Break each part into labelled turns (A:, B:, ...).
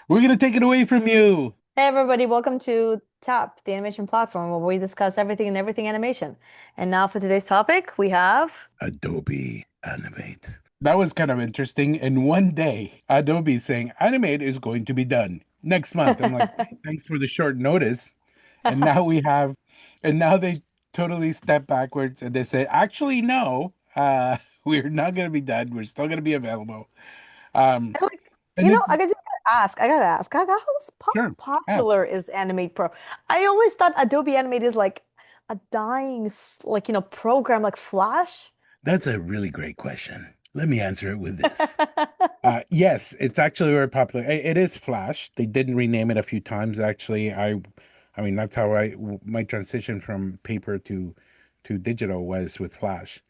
A: We're gonna take it away from you.
B: Hey everybody, welcome to TAP, the animation platform where we discuss everything and everything animation. And now for today's topic, we have
A: Adobe Animate. That was kind of interesting. And one day, Adobe saying Animate is going to be done next month. I'm like, hey, thanks for the short notice. And now we have, and now they totally step backwards and they say, actually, no, we're not going to be done. We're still going to be available. Um,
B: And like,
A: and
B: I
A: it's
B: just gotta ask, how
A: sure, ask.
B: popular is Animate Pro? I always thought Adobe Animate is like a dying, program like Flash.
A: That's a really great question. Let me answer it with this. Yes, it's actually very popular. It is Flash. They did rename it a few times actually. I mean that's how my transition from paper to digital was with Flash.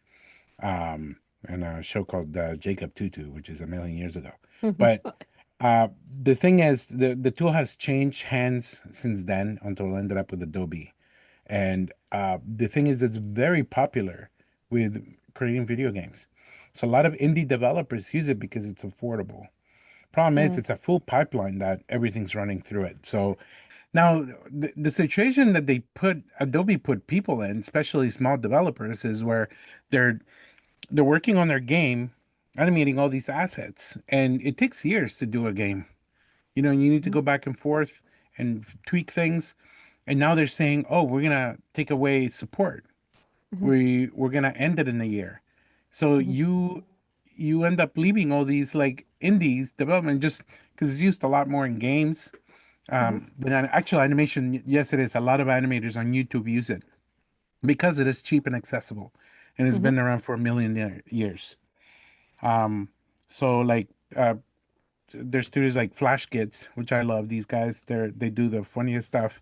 A: And a show called Jacob Tutu, which is a million years ago. But uh, the thing is, the tool has changed hands since then until it ended up with Adobe. And the thing is, it's very popular with creating video games. So a lot of indie developers use it because it's affordable. Problem is,
B: Mm,
A: it's a full pipeline that everything's running through it. So now the situation that Adobe put people in, especially small developers, is where they're they're working on their game, animating all these assets, and it takes years to do a game. You need to
B: mhm,
A: go back and forth and tweak things. And now they're saying, "Oh, we're gonna take away support.
B: mhm,
A: We're gonna end it in a year." So
B: mhm,
A: you end up leaving all these like indies development just because it's used a lot more in games
B: mhm,
A: than actual animation. Yes, it is. A lot of animators on YouTube use it because it is cheap and accessible, and it's
B: mhm.
A: been around for a million years. Um, so like there's studios like Flash Kids, which I love. These guys, they do the funniest stuff.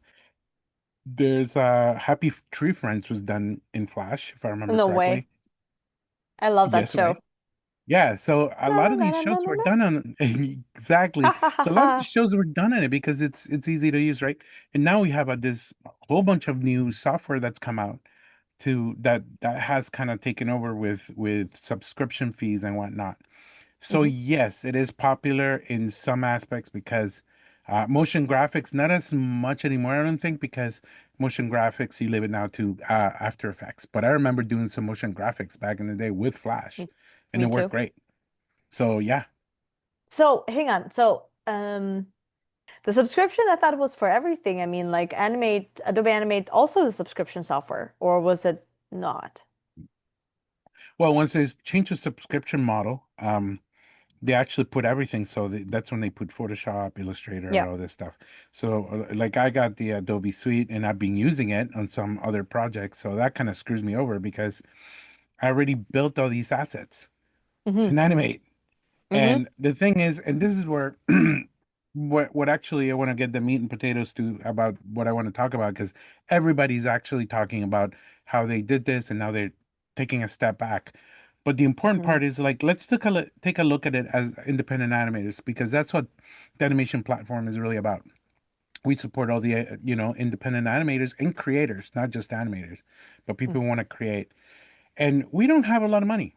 A: There's Happy Tree Friends was done in Flash, if I remember
B: No way.
A: correctly.
B: I love that
A: Yes,
B: show.
A: way. Yeah, so a
B: Na,
A: lot
B: na,
A: of
B: na,
A: these
B: na, na,
A: shows
B: na,
A: were
B: na.
A: done on exactly. So a lot of these shows were done on it because it's easy to use, right? And now we have this whole bunch of new software that's come out that has kind of taken over with subscription fees and whatnot. So
B: Mhm,
A: yes, it is popular in some aspects because motion graphics not as much anymore. I don't think because motion graphics you leave it now to After Effects. But I remember doing some motion graphics back in the day with Flash,
B: Me,
A: and
B: me
A: it worked
B: too.
A: great. So yeah.
B: So hang on. The subscription, I thought it was for everything. I mean, like Adobe Animate also is a subscription software, or was it not?
A: Well, once they changed the subscription model, they actually put everything. So that's when they put Photoshop, Illustrator,
B: Yeah.
A: all this stuff. So like I got the Adobe Suite, and I've been using it on some other projects. So that kind of screws me over because I already built all these assets
B: Mm-hmm.
A: in Animate.
B: Mm-hmm.
A: And the thing is, and this is where what actually I want to get the meat and potatoes to about what I want to talk about because everybody's actually talking about how they did this and now they're taking a step back. But the important
B: Mm-hmm.
A: part is like let's take a look at it as independent animators because that's what the animation platform is really about. We support all the independent animators and creators, not just animators, but people who want to create. And we don't have a lot of money.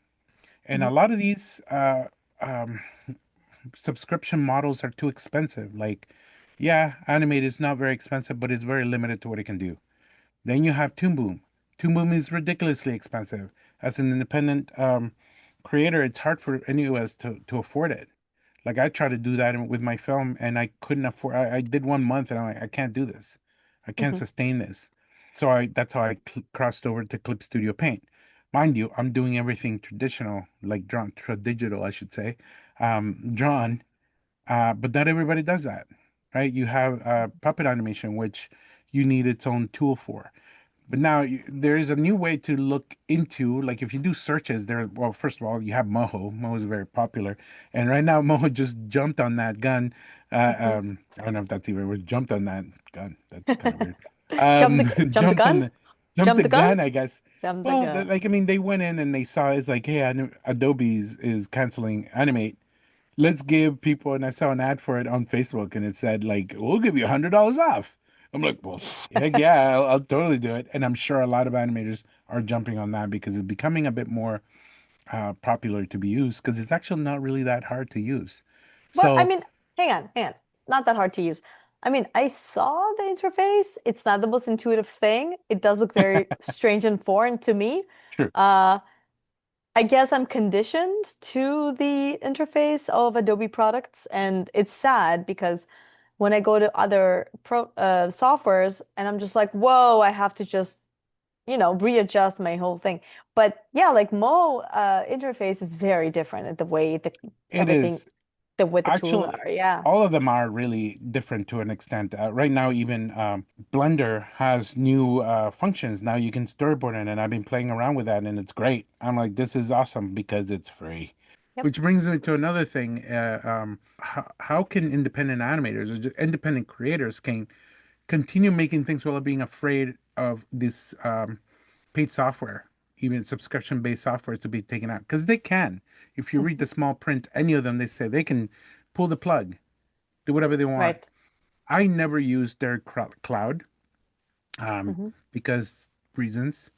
A: And
B: Mm-hmm.
A: a lot of these um, subscription models are too expensive. Like, yeah, Animate is not very expensive, but it's very limited to what it can do. Then you have Toon Boom. Toon Boom is ridiculously expensive. As an independent creator, it's hard for any of us to afford it. Like I tried to do that with my film, and I couldn't afford. I did 1 month, and I'm like, I can't do this. I can't
B: Mm-hmm.
A: sustain this. So I that's how I crossed over to Clip Studio Paint. Mind you, I'm doing everything traditional, like drawn, digital, I should say, drawn. But not everybody does that, right? You have puppet animation, which you need its own tool for. But now there is a new way to look into, like if you do searches there, well, first of all, you have Moho. Moho is very popular. And right now, Moho just jumped on that gun. I don't know if that's even word, jumped on that gun. That's kind of weird.
B: Jump the
A: Jumped on
B: gun?
A: jumped
B: Jump
A: the
B: the gun?
A: gun, I guess.
B: Jump the
A: Well,
B: gun.
A: like, I mean, they went in and they saw it's like, hey, Adobe's is canceling Animate. Let's give people, and I saw an ad for it on Facebook, and it said like, "We'll give you $100 off." I'm like, "Well, heck yeah, I'll totally do it." And I'm sure a lot of animators are jumping on that because it's becoming a bit more popular to be used because it's actually not really that hard to use.
B: Well, I
A: So,
B: mean, hang on, hang on. not that hard to use. I mean, I saw the interface. It's not the most intuitive thing. It does look very strange and foreign to me.
A: True.
B: Uh, I guess I'm conditioned to the interface of Adobe products, and it's sad because when I go to other softwares and I'm just like, whoa, I have to just, readjust my whole thing. But yeah, like Mo interface is very different in the way the
A: It
B: everything,
A: is.
B: the way the tools
A: Actually,
B: are. Yeah.
A: all of them are really different to an extent. Right now, even Blender has new functions. Now you can storyboard in, and I've been playing around with that, and it's great. I'm like, this is awesome because it's free.
B: Yep.
A: Which brings me to another thing. How can independent animators or just independent creators can continue making things without being afraid of this paid software, even subscription-based software to be taken out? Because they can. If you read
B: Mhm.
A: the small print, any of them, they say they can pull the plug, do whatever they want.
B: Right.
A: I never used their cloud
B: Hmm.
A: because reasons.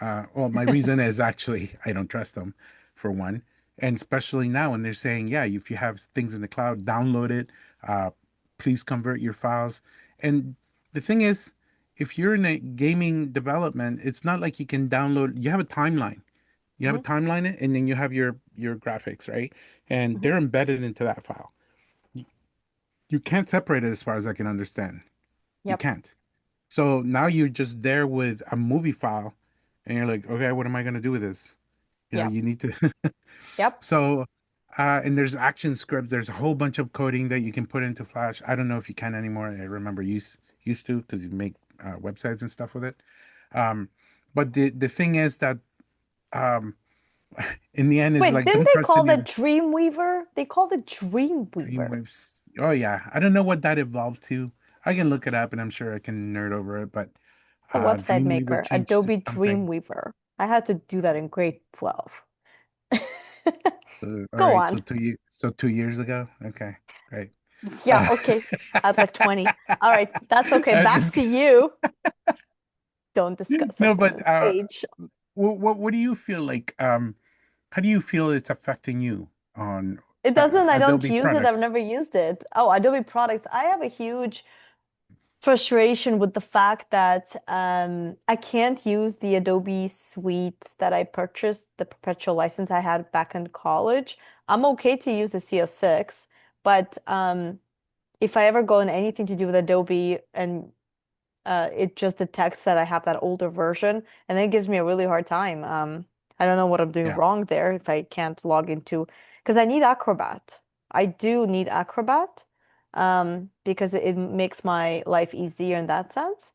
A: Well, my reason is actually I don't trust them, for one. And especially now when they're saying, yeah, if you have things in the cloud, download it. Uh, please convert your files. And the thing is, if you're in a gaming development, it's not like you can download. You have a timeline. You have a
B: Hmm.
A: timeline, and then you have your graphics, right? And
B: Hmm.
A: they're embedded into that file. You can't separate it as far as I can understand. You
B: Yep.
A: can't. So now you're just there with a movie file, and you're like, okay, what am I going to do with this?
B: Yep.
A: You need to.
B: Yep.
A: So, and there's action scripts. There's a whole bunch of coding that you can put into Flash. I don't know if you can anymore. I remember used to because you make websites and stuff with it. Um, but the thing is that um, in the end is
B: Wait,
A: like
B: didn't
A: don't
B: they
A: trust
B: call
A: any
B: it Dreamweaver? They called it Dreamweaver.
A: Dreamwaves. Oh yeah, I don't know what that evolved to. I can look it up, and I'm sure I can nerd over it. But
B: The website
A: Dreamweaver
B: maker,
A: changed to
B: Adobe
A: something.
B: Dreamweaver. I had to do that in grade 12.
A: All
B: Go
A: right, so
B: on.
A: 2 years, so 2 years ago. Okay, great.
B: Yeah,
A: Uh,
B: okay. I was like 20. All right, that's okay.
A: I
B: Back
A: just
B: to you. Don't discuss a
A: no, but
B: woman's age.
A: what do you feel like? How do you feel it's affecting you on
B: It doesn't, I don't
A: Adobe
B: use it. I've
A: products?
B: never used it. Oh, Adobe products. I have a huge frustration with the fact that I can't use the Adobe suite that I purchased, the perpetual license I had back in college. I'm okay to use the CS6, but if I ever go in anything to do with Adobe and it just detects that I have that older version, and then it gives me a really hard time. I don't know what I'm doing
A: Yeah,
B: wrong there if I can't log into, because I need Acrobat. I do need Acrobat, because it makes my life easier in that sense.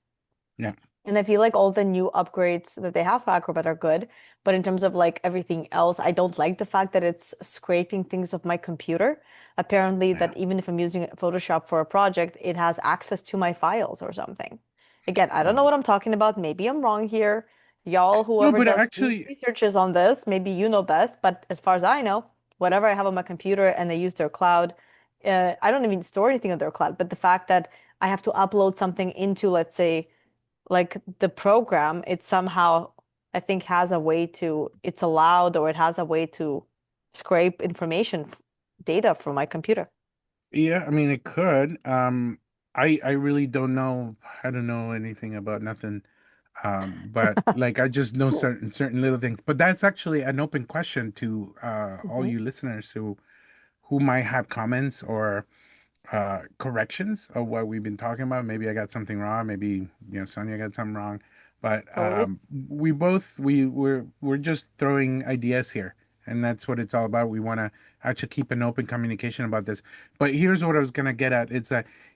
A: yeah,
B: And I feel like all the new upgrades that they have for Acrobat are good. But in terms of like everything else, I don't like the fact that it's scraping things off my computer. Apparently,
A: yeah.
B: that even if I'm using Photoshop for a project, it has access to my files or something. Again, I don't know
A: Oh.
B: what I'm talking about. Maybe I'm wrong here. Y'all,
A: No,
B: whoever
A: but
B: does deep
A: actually,
B: researches on this, maybe you know best. But as far as I know, whatever I have on my computer and they use their cloud, I don't even store anything on their cloud. But the fact that I have to upload something into, let's say, like the program, it somehow, I think, has a way to, it's allowed or it has a way to scrape information, data from my computer.
A: yeah, I mean, it could. I really don't know. I don't know anything about nothing. But like I just know certain little things. But that's actually an open question to all
B: Hmm.
A: you listeners who might have comments or corrections of what we've been talking about. Maybe I got something wrong. Maybe Sonia got something wrong. But
B: Totally.
A: we both we're just throwing ideas here, and that's what it's all about. We want to actually keep an open communication about this. But here's what I was gonna get at.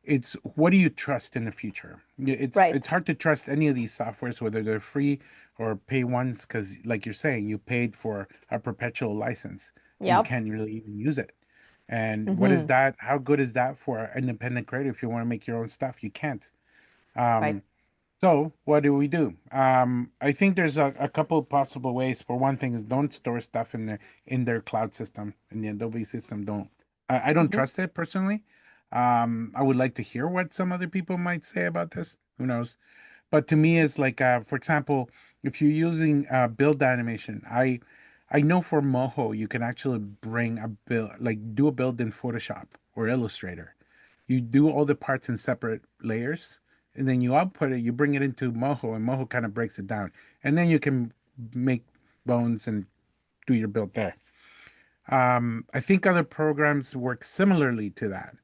A: It's what do you trust in the future?
B: Right.
A: It's hard to trust any of these softwares, whether they're free or pay ones, because like you're saying, you paid for a perpetual license and you
B: Yep.
A: can't really even use it. And what is
B: Hmm.
A: that? How good is that for an independent creator if you want to make your own stuff? You can't.
B: Right.
A: Um, so what do we do? I think there's a couple possible ways. For one thing is don't store stuff in their cloud system, in the Adobe system. I don't
B: Hmm.
A: trust it personally. I would like to hear what some other people might say about this. Who knows? But to me, it's like, for example, if you're using build animation, I know for Moho you can actually bring a build, like do a build in Photoshop or Illustrator. you do all the parts in separate layers, and then you output it. You bring it into Moho, and Moho kind of breaks it down, and then you can make bones and do your build there. I think other programs work similarly to that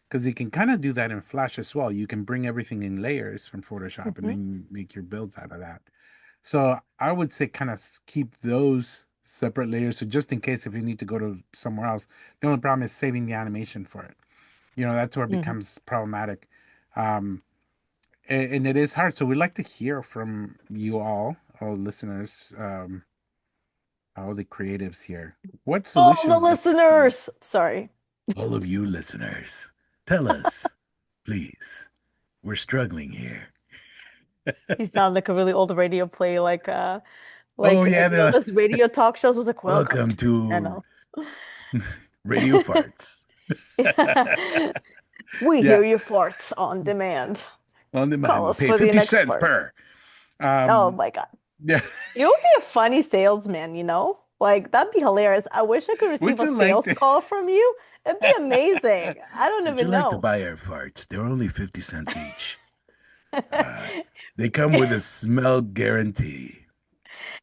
A: because you can kind of do that in Flash as well. You can bring everything in layers from Photoshop and
B: Hmm.
A: then you make your builds out of that. So I would say kind of keep those separate layers. So just in case if you need to go to somewhere else, the only problem is saving the animation for it. That's where it
B: Hmm.
A: becomes problematic. Um, and it is hard. So we'd like to hear from you all listeners, all the creatives here. What
B: All the
A: solutions do you see?
B: listeners. Sorry.
A: All of you listeners, tell us, please. We're struggling here.
B: You sound like a really old radio play,
A: Oh yeah, the
B: those radio talk shows was like, welcome
A: welcome
B: to the
A: to
B: channel.
A: Radio Farts.
B: We
A: Yeah,
B: hear your farts on demand.
A: on
B: Call
A: demand.
B: us
A: Pay
B: for the
A: 50
B: next
A: cents
B: part.
A: per.
B: Oh
A: Um,
B: my God.
A: yeah.
B: You would be a funny salesman, you know? Like, that'd be hilarious. I wish I could receive
A: Would
B: a
A: you like
B: sales
A: to?
B: call from you. It'd be amazing. I don't
A: Would you
B: even
A: like to
B: know.
A: buy our farts? They're only 50 cents each. Uh, they come with a smell guarantee.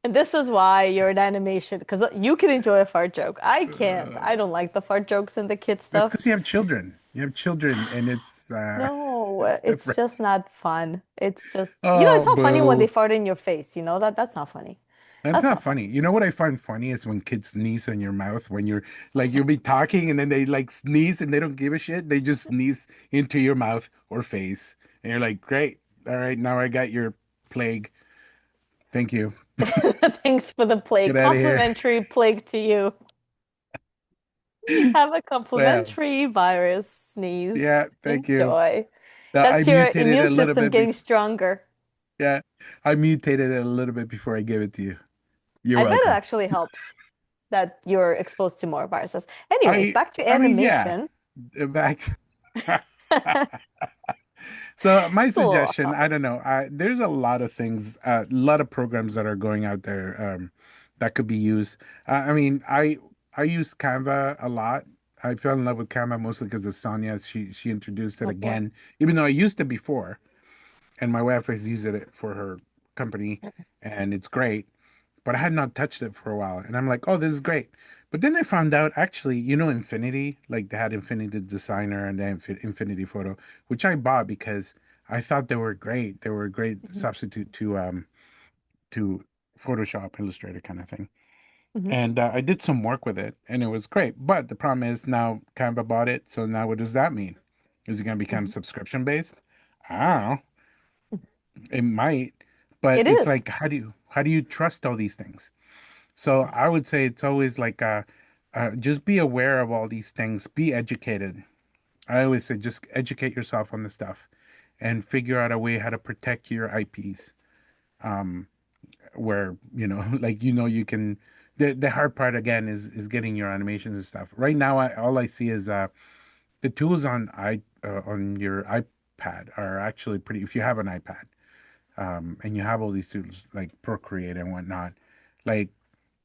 B: And this is why you're an animation, because you can enjoy a fart joke. I can't.
A: Uh,
B: I don't like the fart jokes and the kid
A: that's
B: stuff.
A: because you have children. You have children, and it's
B: No,
A: it's
B: it's
A: different.
B: just not fun. It's just, it's
A: Oh,
B: not funny when they
A: boo.
B: fart in your face. You know that? That's not funny.
A: That's
B: That's
A: not
B: not funny.
A: funny. You know what I find funny is when kids sneeze in your mouth when you're like you'll be talking and then they like sneeze and they don't give a shit. They just sneeze into your mouth or face. And you're like, great. All right, now I got your plague. Thank you.
B: Thanks for the plague.
A: Get out of here.
B: Complimentary plague to you. Have a
A: Well,
B: complimentary virus sneeze.
A: yeah, thank you.
B: Enjoy.
A: I
B: That's your
A: mutated it
B: immune
A: a little
B: system
A: bit
B: getting
A: before.
B: stronger.
A: Yeah, I mutated it a little bit before I gave it to you. You're
B: I bet it
A: welcome.
B: actually helps that you're exposed to more viruses. Anyways,
A: I
B: back to
A: I mean, yeah.
B: animation.
A: Back. So my
B: It's a little off
A: suggestion, I
B: topic.
A: don't know. There's a lot of things, a lot of programs that are going out there that could be used. I use Canva a lot. I fell in love with Canva mostly because of Sonia. She introduced it
B: Oh boy.
A: again, even though I used it before, and my wife has used it for her company, and it's great. But I had not touched it for a while, and I'm like, oh, this is great. But then I found out actually, Infinity, like they had Infinity Designer and then Infinity Photo, which I bought because I thought they were great. They were a great
B: Hmm.
A: substitute to Photoshop, Illustrator kind of thing.
B: Hmm.
A: And I did some work with it, and it was great. But the problem is now Canva bought it, so now what does that mean? Is it going to become
B: Hmm.
A: subscription based? I don't know. It might, but
B: It
A: it's
B: is.
A: like how do you trust all these things? So I
B: Yes.
A: would say it's always like just be aware of all these things. Be educated. I always say just educate yourself on the stuff and figure out a way how to protect your IPs. Um, where like you can. The hard part again is getting your animations and stuff. Right now, all I see is the tools on your iPad are actually pretty. If you have an iPad, and you have all these tools like Procreate and whatnot, like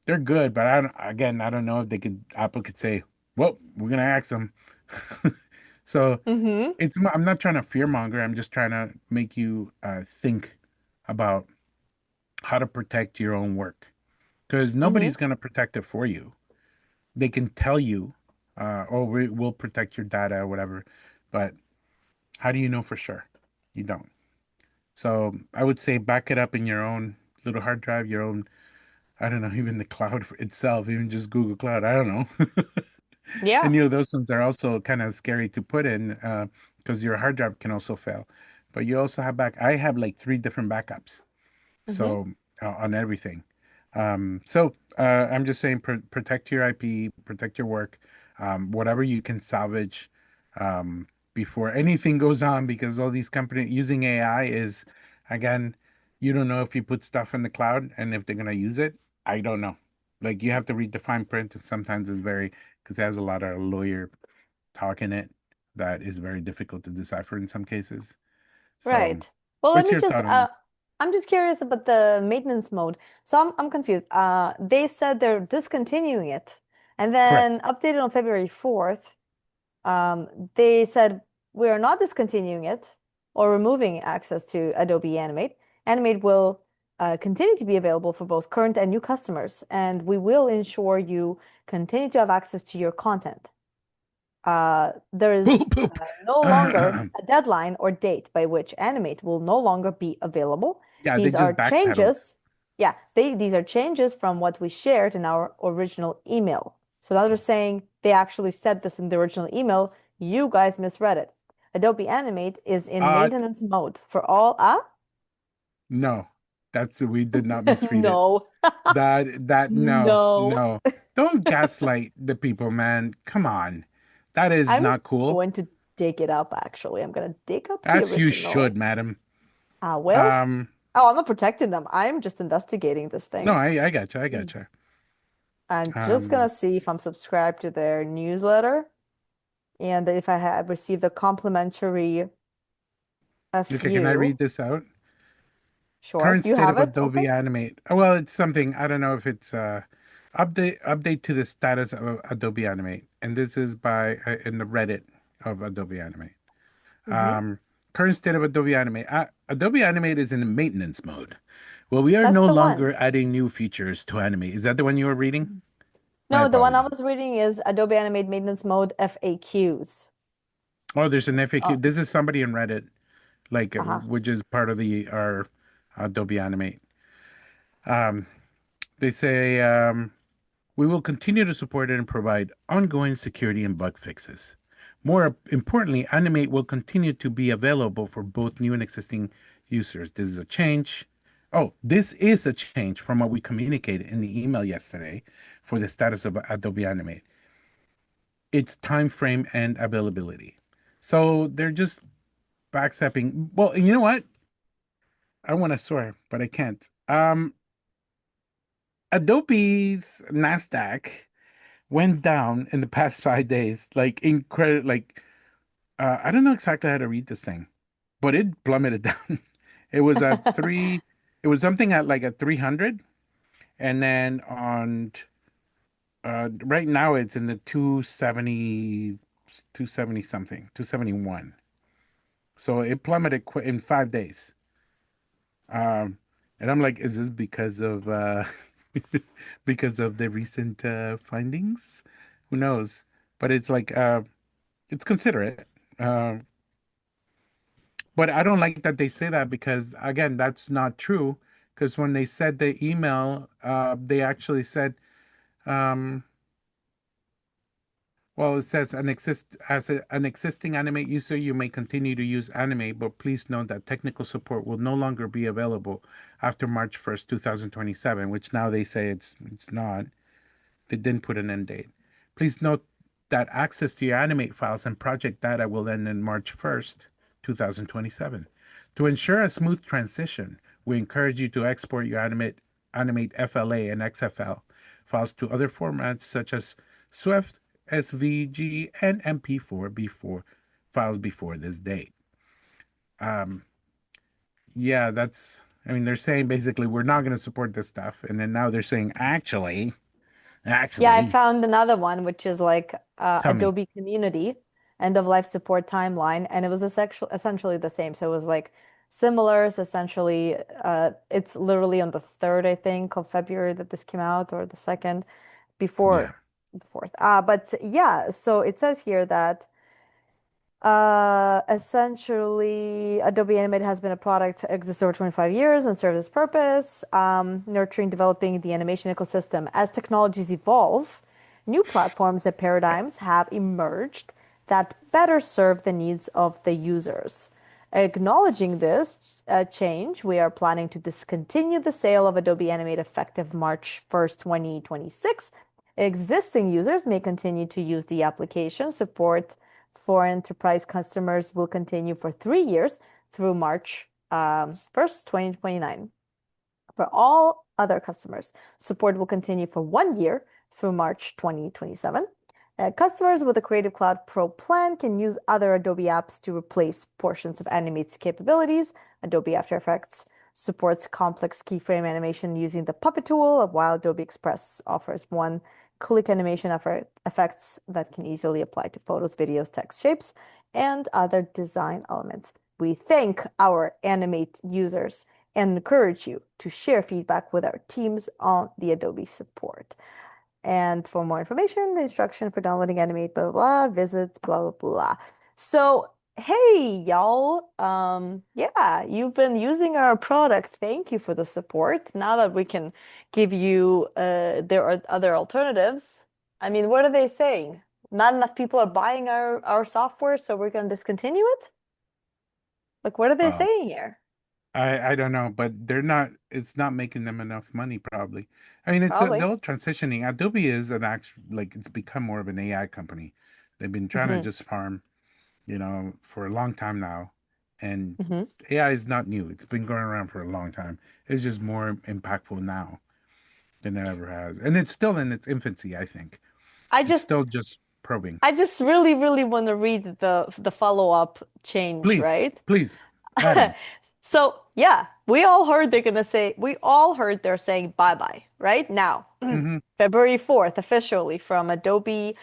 A: they're good, but I don't know if Apple could say, well, we're gonna ask them. So
B: Hmm.
A: I'm not trying to fearmonger. I'm just trying to make you think about how to protect your own work because
B: Hmm.
A: nobody's gonna protect it for you. They can tell you, oh, we'll protect your data or whatever, but how do you know for sure? You don't. So I would say back it up in your own little hard drive, your own, I don't know, even the cloud itself, even just Google Cloud. I don't know.
B: Yeah.
A: And those ones are also kind of scary to put in because your hard drive can also fail. But you also have I have like three different backups.
B: Hmm.
A: So on everything. So I'm just saying protect your IP, protect your work, whatever you can salvage before anything goes on, because all these companies using AI is, again, you don't know if you put stuff in the cloud and if they're gonna use it. I don't know. Like you have to read the fine print, and sometimes it's very because it has a lot of lawyer talk in it that is very difficult to decipher in some cases. So,
B: Right. Well, let
A: what's
B: me
A: your
B: just
A: thought on this?
B: I'm just curious about the maintenance mode. So I'm confused. They said they're discontinuing it. And
A: Correct.
B: then updated on February 4th, they said we are not discontinuing it or removing access to Adobe Animate. Animate will continue to be available for both current and new customers, and we will ensure you continue to have access to your content. There is
A: Boop, boop.
B: no longer a deadline or date by which Animate will no longer be available.
A: Yeah, they
B: These
A: just
B: are
A: backpedaled.
B: changes. Yeah, these are changes from what we shared in our original email. So now they're saying they actually said this in the original email. You guys misread it. Adobe Animate is in
A: Uh,
B: maintenance mode for all. Ah,
A: no, we did not misread it.
B: no,
A: No,
B: no.
A: no. Don't gaslight the people, man. Come on. That is
B: I'm
A: not cool.
B: going to dig it up, actually. I'm going to dig up the
A: As you
B: original.
A: should, madam.
B: Ah, well.
A: Um,
B: Oh, I'm not protecting them. I'm just investigating this
A: no,
B: thing.
A: I got you. I
B: Mm.
A: got you.
B: I'm just
A: Um,
B: gonna see if I'm subscribed to their newsletter and if I have received a complimentary
A: okay, can I
B: few.
A: read this out?
B: Sure.
A: Current
B: You
A: state
B: have
A: of
B: it open?
A: Adobe Animate. Well, it's something. I don't know if it's update to the status of Adobe Animate, and this is by in the Reddit of Adobe Animate.
B: Hmm.
A: Current state of Adobe Animate. Adobe Animate is in maintenance mode. Well, we are
B: That's
A: no
B: the one.
A: longer adding new features to Animate. Is that the one you were reading?
B: Mhm.
A: My
B: No, the one I
A: apologies.
B: was reading is Adobe Animate Maintenance Mode FAQs.
A: Oh, there's an FAQ.
B: Oh,
A: This is somebody in Reddit, like
B: uh-huh.
A: which is part of the our Adobe Animate. Um, they say we will continue to support it and provide ongoing security and bug fixes. More importantly, Animate will continue to be available for both new and existing users. This is a change. Oh, this is a change from what we communicated in the email yesterday for the status of Adobe Animate. Its time frame and availability. So they're just backstepping. Well, you know what? I want to swear, but I can't. Adobe's Nasdaq went down in the past 5 days, like incredible. Like I don't know exactly how to read this thing, but it plummeted down. It was at three. It was something at like at 300, and then on right now it's in the 270, 270 something, 271. So it plummeted in 5 days. Um, and I'm like, is this because of because of the recent findings? Who knows? But it's like it's considerate. Uh, but I don't like that they say that because again, that's not true. Because when they said the email, they actually said, um, well, it says an existing Animate user, you may continue to use Animate, but please note that technical support will no longer be available after March 1st, 2027, which now they say it's not. They didn't put an end date. Please note that access to your Animate files and project data will end on March 1st, 2027. To ensure a smooth transition, we encourage you to export your Animate FLA and XFL files to other formats such as Swift, SVG, and MP4 before files before this date. Um, yeah, I mean, they're saying basically we're not going to support this stuff. And then now they're saying,
B: Yeah, I
A: actually,
B: found another one, which is like
A: tell me.
B: Adobe Community end of life support timeline, and it was essentially the same. So it was like similar. So essentially, it's literally on the 3rd, I think, of February that this came out, or the 2nd,
A: Yeah.
B: before the 4th. But yeah, so it says here that essentially, Adobe Animate has been a product that exists over 25 years and serves this purpose, nurturing, developing the animation ecosystem. As technologies evolve, new platforms and paradigms have emerged that better serve the needs of the users. Acknowledging this change, we are planning to discontinue the sale of Adobe Animate effective March 1st, 2026. Existing users may continue to use the application. Support for enterprise customers will continue for 3 years through March 1st, 2029. For all other customers, support will continue for 1 year through March 2027. Customers with a Creative Cloud Pro plan can use other Adobe apps to replace portions of Animate's capabilities. Adobe After Effects supports complex keyframe animation using the Puppet tool, while Adobe Express offers one click animation effects that can easily apply to photos, videos, text shapes, and other design elements. We thank our Animate users and encourage you to share feedback with our teams on the Adobe support. And for more information, the instruction for downloading Animate, blah, blah, blah, visit, blah, blah, blah. So, hey, y'all. Yeah, you've been using our product. Thank you for the support. Now that we can give you, there are other alternatives. I mean, what are they saying? Not enough people are buying our software, so we're going to discontinue it? Like, what are they
A: Well,
B: saying here?
A: I don't know, but they're not. It's not making them enough money, probably. I mean,
B: Probably.
A: they're transitioning. Adobe is an actual like it's become more of an AI company. They've been trying to
B: Hmm.
A: just farm, for a long time now, and
B: Hmm.
A: AI is not new. It's been going around for a long time. It's just more impactful now than it ever has, and it's still in its infancy. I think
B: I
A: it's
B: just
A: still just probing.
B: I just really, really want to read the follow-up change,
A: Please,
B: right?
A: please, Adam.
B: So yeah, we all heard they're saying bye-bye, right? Now,
A: Hmm.
B: February 4th, officially from Adobe,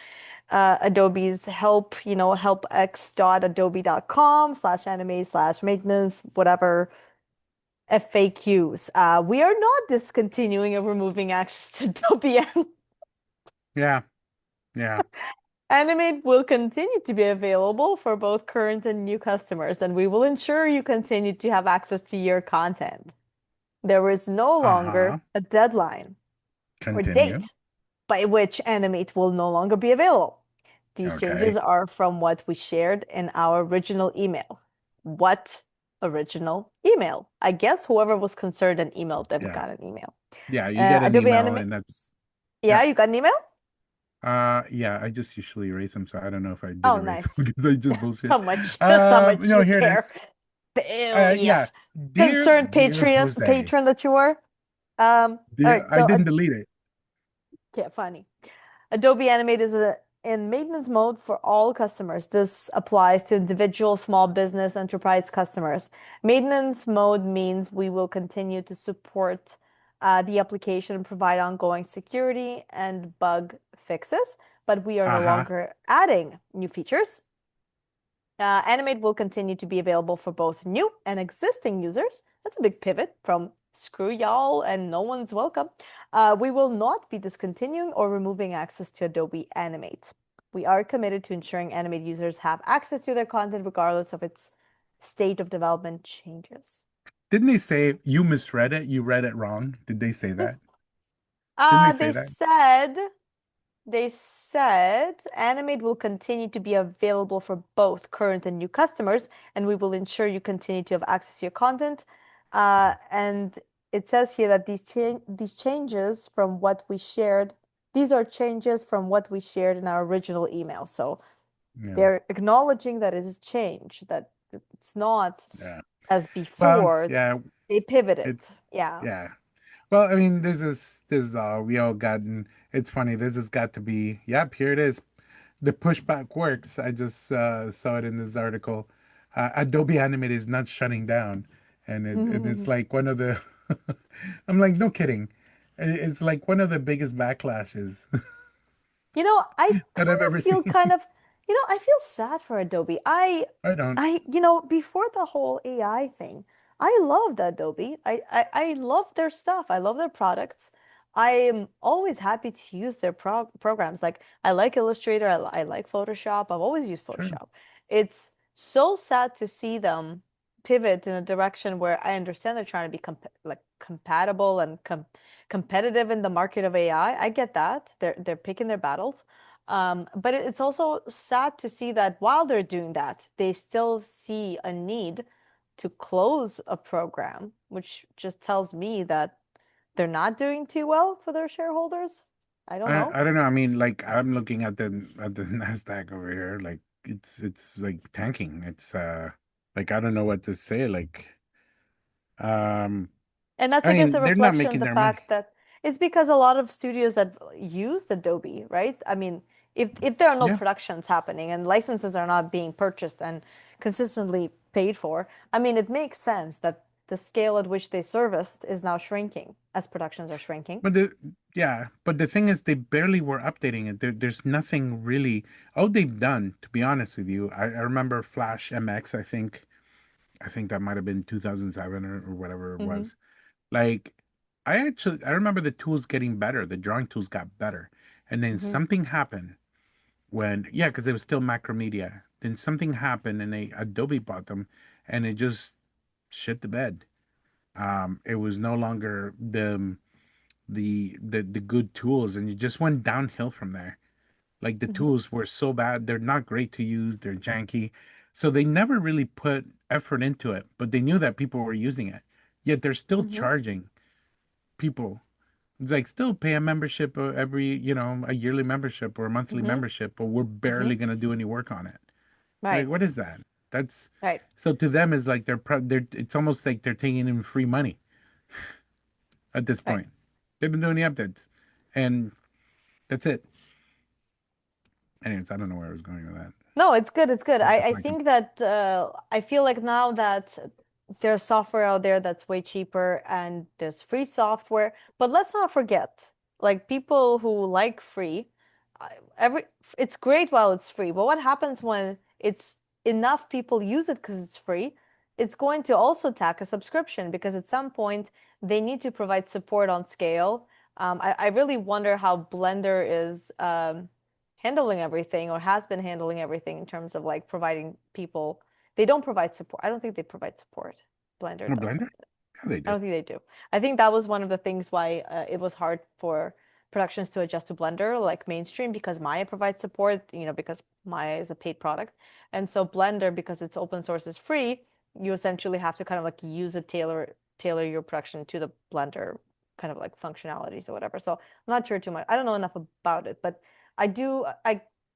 B: Adobe's help.adobe.com/anime/maintenance, whatever FAQs. We are not discontinuing or removing access to Adobe.
A: Yeah, yeah,
B: Animate will continue to be available for both current and new customers, and we will ensure you continue to have access to your content. There is no longer
A: uh-huh.
B: a deadline or
A: Continue.
B: date by which Animate will no longer be available. These changes
A: Okay.
B: are from what we shared in our original email. What original email? I guess whoever was concerned and emailed them
A: Yeah.
B: got an email.
A: Yeah, you get an
B: Adobe
A: email
B: Animate.
A: and that's
B: Yeah,
A: yeah.
B: you got an email?
A: Yeah, I just usually erase them, so I don't know if I did
B: Oh,
A: erase
B: nice.
A: them because I just bullshit.
B: How much? That's how much
A: No,
B: you
A: here it
B: care.
A: is.
B: Oh,
A: Yeah.
B: yes. Concerned
A: Dear Jose.
B: patron that you were. All right.
A: Dear, I
B: So,
A: didn't delete it.
B: yeah, funny. Adobe Animate is in maintenance mode for all customers. This applies to individual, small business, enterprise customers. Maintenance mode means we will continue to support the application and provide ongoing security and bug fixes, but we are no
A: Uh-huh.
B: longer adding new features. Animate will continue to be available for both new and existing users. That's a big pivot from screw y'all and no one's welcome. We will not be discontinuing or removing access to Adobe Animate. We are committed to ensuring Animate users have access to their content regardless of its state of development changes.
A: Didn't they say you misread it? You read it wrong? Did they say that? Didn't they
B: Uh,
A: say
B: they
A: that?
B: said They said Animate will continue to be available for both current and new customers, and we will ensure you continue to have access to your content. And it says here that these changes from what we shared, these are changes from what we shared in our original email. So
A: Yeah.
B: they're acknowledging that it is change, that it's not
A: Yeah.
B: as
A: Well,
B: before.
A: yeah,
B: They pivoted.
A: it's
B: Yeah.
A: yeah. Well, I mean, this is all we all gotten. It's funny. This has got to be. Yep, here it is. The pushback works. I just saw it in this article. Adobe Animate is not shutting down, and it's like one of the. I'm like, no kidding. It's like one of the biggest backlashes
B: I
A: that I've
B: kind of
A: ever
B: feel
A: seen.
B: I feel sad for Adobe.
A: I don't.
B: Before the whole AI thing, I loved Adobe. I love their stuff. I love their products. I am always happy to use their programs. Like I like Illustrator. I like Photoshop. I've always used
A: Sure.
B: Photoshop. It's so sad to see them pivot in a direction where I understand they're trying to be compatible and competitive in the market of AI. I get that. They're picking their battles. But it's also sad to see that while they're doing that, they still see a need to close a program, which just tells me that they're not doing too well for their shareholders. I don't know.
A: I don't know. I mean, like I'm looking at the Nasdaq over here. Like it's like tanking. It's like I don't know what to say. Like um,
B: And that's,
A: I
B: I guess, a
A: mean, they're not
B: reflection of
A: making
B: the
A: their money.
B: fact that it's because a lot of studios that use Adobe, right? I mean, if there are no
A: Yeah.
B: productions happening and licenses are not being purchased and consistently paid for, I mean, it makes sense that the scale at which they serviced is now shrinking as productions are shrinking.
A: But the yeah, but the thing is, they barely were updating it. There's nothing really. All they've done, to be honest with you, I remember Flash MX. I think that might have been 2007 or whatever it
B: Hmm.
A: was. Like, I remember the tools getting better. The drawing tools got better, and then
B: Hmm.
A: something happened when yeah, because it was still Macromedia. Then something happened, and they Adobe bought them, and it just shit the bed. It was no longer the good tools, and it just went downhill from there. Like the
B: Hmm.
A: tools were so bad, they're not great to use, they're janky. So they never really put effort into it, but they knew that people were using it. Yet they're still
B: Hmm.
A: charging people. It's like still pay a membership every, a yearly membership or a monthly
B: Hmm.
A: membership, but we're
B: Hmm.
A: barely gonna do any work on it. Like,
B: Right.
A: what is that? That's
B: Right.
A: so to them is like they're it's almost like they're taking in free money at this
B: Right.
A: point. They've been doing the updates, and that's it. Anyways, I don't know where I was going with that.
B: No, it's good. It's good.
A: Take a
B: I
A: second.
B: think that I feel like now that there's software out there that's way cheaper and there's free software, but let's not forget, like people who like free, every it's great while it's free, but what happens when it's enough people use it because it's free? It's going to also tack a subscription because at some point they need to provide support on scale. I really wonder how Blender is handling everything or has been handling everything in terms of like providing people. They don't provide support. I don't think they provide support. Blender
A: A
B: doesn't.
A: blender? Yeah, they
B: I
A: do.
B: don't think they do. I think that was one of the things why it was hard for productions to adjust to Blender, like mainstream, because Maya provides support, because Maya is a paid product. And so Blender, because it's open source, is free, you essentially have to kind of like use a tailor your production to the Blender kind of like functionalities or whatever. So I'm not sure too much. I don't know enough about it, but I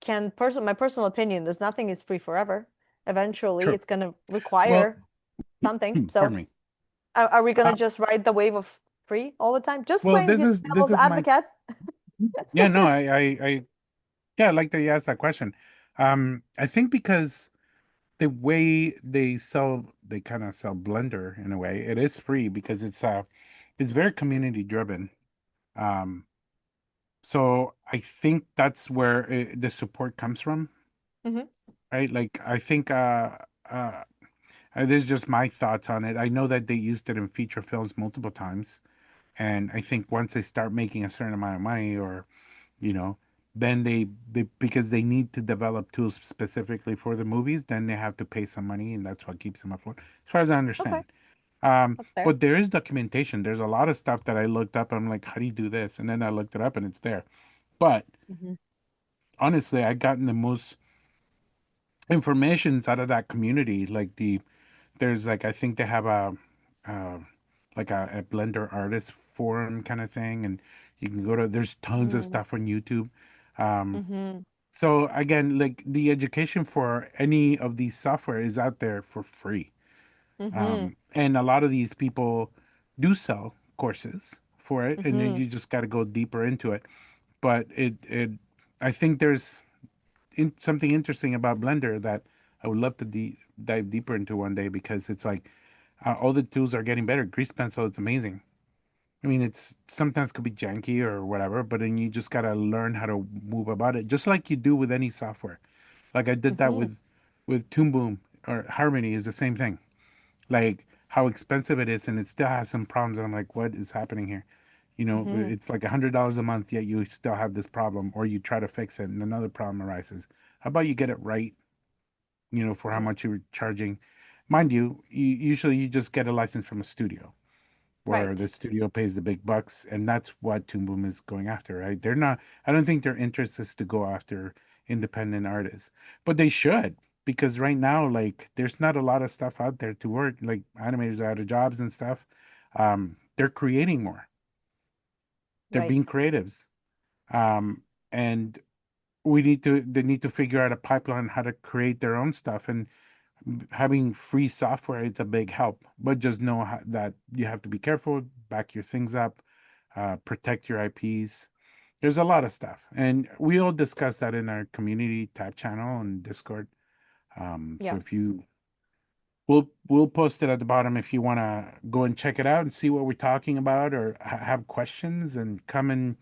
B: can my personal opinion is nothing is free forever. Eventually,
A: True.
B: it's going to
A: Well,
B: require something. So
A: pardon me.
B: are we gonna
A: Uh,
B: just ride the wave of free all the time? Just
A: well,
B: playing
A: this
B: the
A: is this
B: devil's
A: is my
B: advocate.
A: yeah. No, yeah, I like that you asked that question. I think because the way they kind of sell Blender in a way, it is free because it's very community driven. Um, so I think that's where the support comes from,
B: Hmm.
A: right? Like I think uh this is just my thoughts on it. I know that they used it in feature films multiple times, and I think once they start making a certain amount of money, or you know, then they because they need to develop tools specifically for the movies, then they have to pay some money, and that's what keeps them afloat, as far as I
B: Okay,
A: understand.
B: that's fair.
A: But there is documentation. There's a lot of stuff that I looked up. I'm like, how do you do this? And then I looked it up, and it's there. But
B: Hmm.
A: honestly, I gotten the most informations out of that community. Like there's like I think they have uh like a Blender artist forum kind of thing, and you can go to there's tons of
B: Hmm.
A: stuff on YouTube. Um,
B: Hmm.
A: so again, like the education for any of these software is out there for free.
B: Hmm.
A: And a lot of these people do sell courses for it, and then
B: Hmm.
A: you just got to go deeper into it. But I think there's something interesting about Blender that I would love to dive deeper into one day because it's like all the tools are getting better. Grease pencil, it's amazing. I mean, it's sometimes could be janky or whatever, but then you just gotta learn how to move about it, just like you do with any software. Like I did that
B: Hmm.
A: with Toon Boom or Harmony is the same thing. Like how expensive it is, and it still has some problems. And I'm like, what is happening here?
B: Hmm.
A: It's like $100 a month, yet you still have this problem, or you try to fix it, and another problem arises. How about you get it right? For how
B: Yeah.
A: much you're charging. Mind you, usually you just get a license from a studio where
B: Right.
A: the studio pays the big bucks, and that's what Toon Boom is going after, right? They're not. I don't think their interest is to go after independent artists, but they should because right now, like, there's not a lot of stuff out there to work. Like animators are out of jobs and stuff. They're creating more. They're
B: Right.
A: being creatives, and we need to. They need to figure out a pipeline how to create their own stuff, and having free software it's a big help, but just know that you have to be careful, back your things up, protect your IPs. There's a lot of stuff, and we all discuss that in our community tab channel on Discord. So
B: Yeah.
A: if you we'll post it at the bottom if you want to go and check it out and see what we're talking about, or have questions, and come and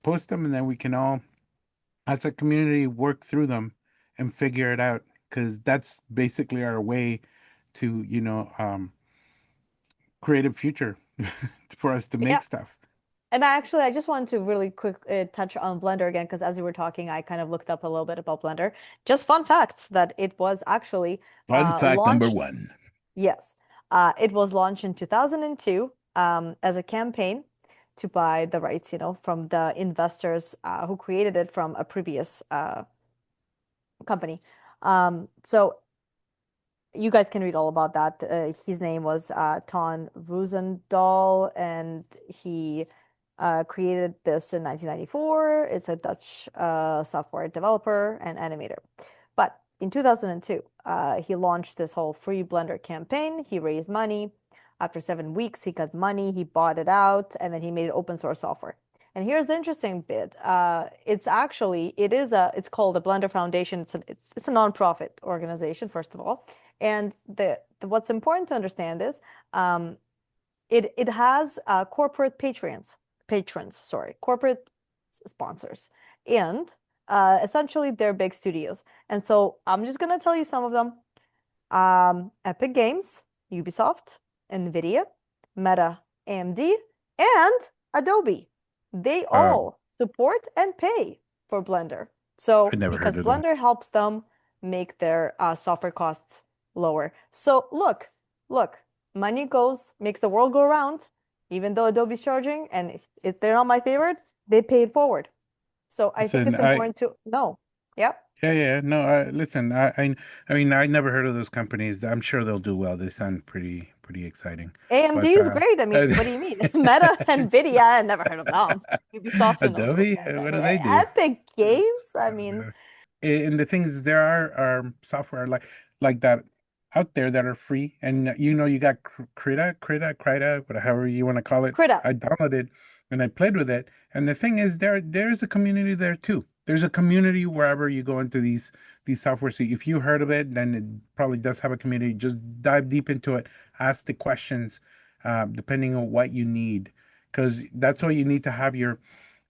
A: post them, and then we can all, as a community, work through them and figure it out. Because that's basically our way to, create a future for us to make
B: Yeah.
A: stuff.
B: And I just wanted to really quick touch on Blender again, because as you were talking, I kind of looked up a little bit about Blender. Just fun facts that it was actually
A: Fun fact number
B: launched.
A: one.
B: Yes, it was launched in 2002 as a campaign to buy the rights, from the investors who created it from a previous company. So you guys can read all about that. His name was Ton Roosendaal, and he created this in 1994. It's a Dutch software developer and animator. But in 2002, he launched this whole free Blender campaign. He raised money. After 7 weeks, he got money, he bought it out, and then he made it open source software. And here's the interesting bit. It's called the Blender Foundation. It's a nonprofit organization, first of all. And what's important to understand is it has corporate sponsors, and essentially they're big studios. And so I'm just gonna tell you some of them. Epic Games, Ubisoft, Nvidia, Meta, AMD, and Adobe. They
A: Uh,
B: all support and pay for Blender.
A: I
B: So
A: never heard
B: because
A: of them.
B: Blender helps them make their software costs lower. So look, money makes the world go around. Even though Adobe's charging, and if they're not my favorite, they pay it forward. So I think
A: Listen,
B: it's important to know. Yep.
A: yeah, yeah, no, listen, I mean, I never heard of those companies. I'm sure they'll do well. They sound pretty exciting.
B: AMD
A: But
B: is great. I mean, what do you mean? Meta, Nvidia, I never heard of them. Ubisoft, who knows what
A: Adobe,
B: they're
A: what
B: doing.
A: do they do?
B: Epic Games, I mean,
A: And the thing is, there are software like that out there that are free, and you got Krita, whatever you want to call it.
B: Krita.
A: I downloaded and I played with it, and the thing is, there's a community there too. There's a community wherever you go into these software. So if you heard of it, then it probably does have a community. Just dive deep into it, ask the questions, depending on what you need, because that's what you need to have your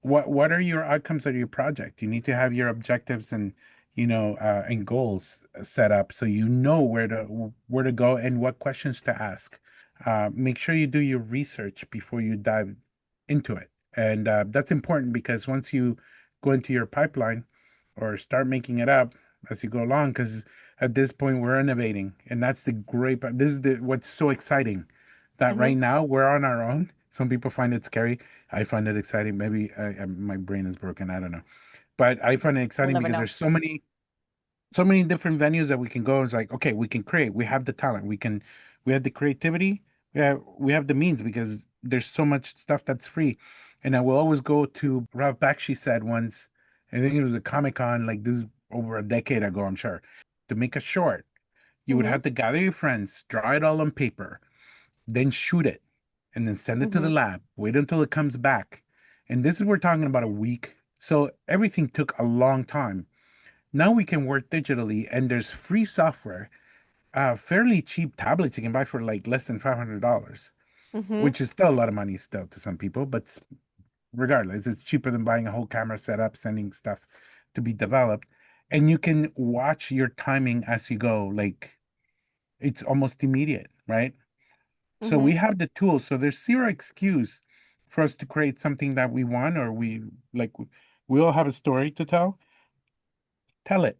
A: what are your outcomes of your project. You need to have your objectives and and goals set up, so you know where to go and what questions to ask. Make sure you do your research before you dive into it, and that's important because once you go into your pipeline or start making it up as you go along, because at this point we're innovating, and that's the great part. This is what's so exciting, that
B: Hmm.
A: right now we're on our own. Some people find it scary. I find it exciting. Maybe my brain is broken. I don't know, but I find it
B: We'll
A: exciting
B: never
A: because
B: know.
A: there's so many different venues that we can go. It's like, okay, we can create. We have the talent. We have the creativity. We have the means because there's so much stuff that's free. And I will always go to Ralph Bakshi said once, I think it was a Comic Con, like this is over a decade ago, I'm sure. To make a short, you would
B: Hmm.
A: have to gather your friends, draw it all on paper, then shoot it, and then send it to the
B: Hmm.
A: lab. Wait until it comes back. And this is we're talking about a week. So everything took a long time. Now we can work digitally, and there's free software, fairly cheap tablets you can buy for like less than $500,
B: Hmm.
A: which is still a lot of money still to some people, but regardless, it's cheaper than buying a whole camera setup, sending stuff to be developed. And you can watch your timing as you go. Like it's almost immediate, right? So we
B: Hmm.
A: have the tools. So there's zero excuse for us to create something that we want, or like we all have a story to tell. Tell it.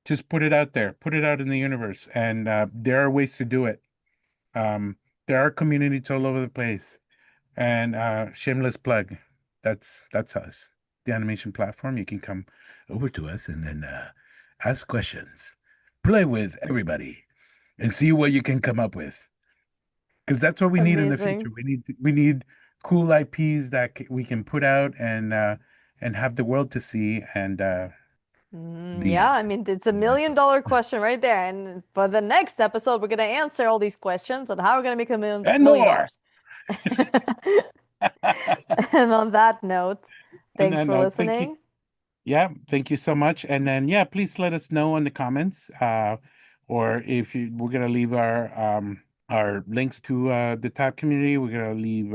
A: Just put it out there, put it out in the universe, and there are ways to do it. Um, there are communities all over the place, and shameless plug, that's us, the animation platform. You can come over to us and then ask questions, play with everybody, and see what you can come up with. Because that's what we need in the future.
B: Amazing.
A: We need cool IPs that we can put out and have the world to see, and the
B: Yeah,
A: end.
B: I mean, it's a
A: That's
B: million
A: all.
B: dollar question right there. And for the next episode, we're going to answer all these questions on how we're going to make a million,
A: And
B: million
A: more.
B: dollars. And on that note,
A: And
B: thanks
A: then
B: for
A: thank you.
B: listening.
A: Yeah, thank you so much. And then yeah, please let us know in the comments or if you, we're gonna leave our links to the tab community. We're gonna leave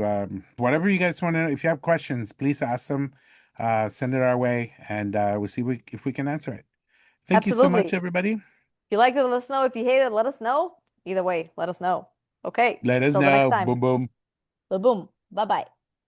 A: whatever you guys want to know. If you have questions, please ask them. Send it our way, and we'll see if we can answer it. Thank you so
B: Absolutely.
A: much,
B: If
A: everybody.
B: you liked it, let us know. If you hate it, let us know. Either way, let us know. Okay.
A: Let us
B: Till the next
A: know.
B: time.
A: Boom, boom.
B: Boom. Bye bye.